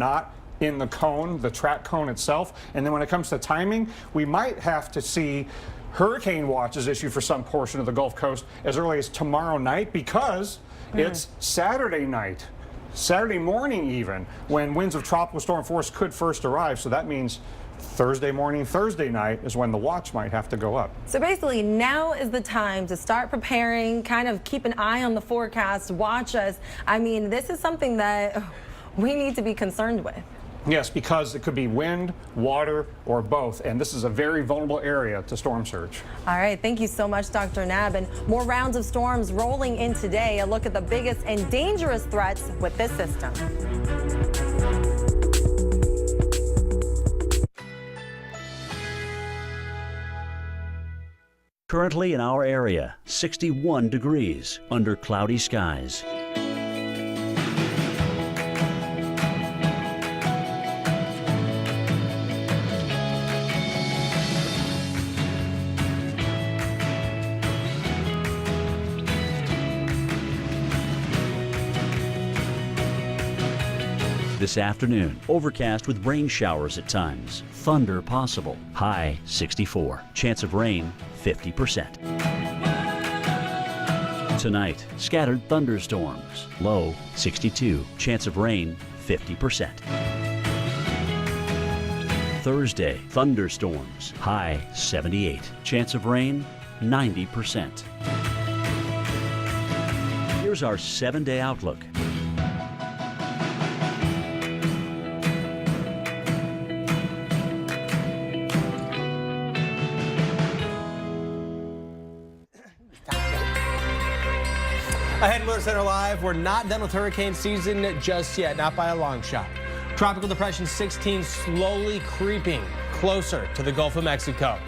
not in the cone, the track cone itself. And then when it comes to timing, we might have to see hurricane watches issued for some portion of the Gulf Coast as early as tomorrow night, because it's Saturday night, Saturday morning even, when winds of tropical storm force could first arrive. So that means Thursday morning, Thursday night is when the watch might have to go up. So basically now is the time to start preparing, kind of keep an eye on the forecast, watch us. I mean, this is something that we need to be concerned with. Yes, because it could be wind, water, or both, and this is a very vulnerable area to storm surge. All right, thank you so much, Dr. Nab. And more rounds of storms rolling in today. A look at the biggest and dangerous threats with this system. Currently in our area, 61 degrees under cloudy skies. This afternoon, overcast with rain showers at times. Thunder possible. High 64. Chance of rain 50%. Tonight, scattered thunderstorms. Low 62. Chance of rain 50%. Thursday, thunderstorms. High 78. Chance of rain 90%. Here's our 7-day outlook. Ahead in Weather Center Live, we're not done with hurricane season just yet, not by a long shot. Tropical Depression 16 slowly creeping closer to the Gulf of Mexico.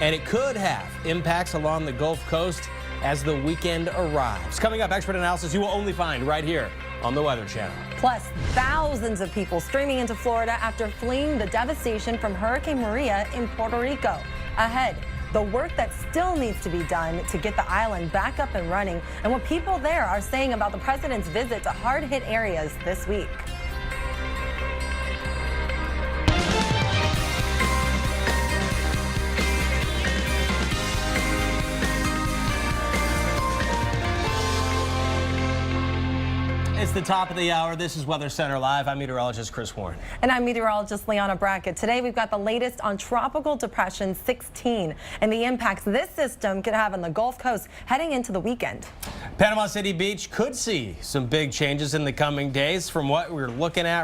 And it could have impacts along the Gulf Coast as the weekend arrives. Coming up, expert analysis you will only find right here on the Weather Channel. Plus, thousands of people streaming into Florida after fleeing the devastation from Hurricane Maria in Puerto Rico. Ahead, the work that still needs to be done to get the island back up and running, and what people there are saying about the president's visit to hard-hit areas this week. It's the top of the hour. This is Weather Center Live. I'm meteorologist Chris Warren. And I'm meteorologist Leanna Brackett. Today we've got the latest on Tropical Depression 16 and the impacts this system could have on the Gulf Coast heading into the weekend. Panama City Beach could see some big changes in the coming days from what we're looking at.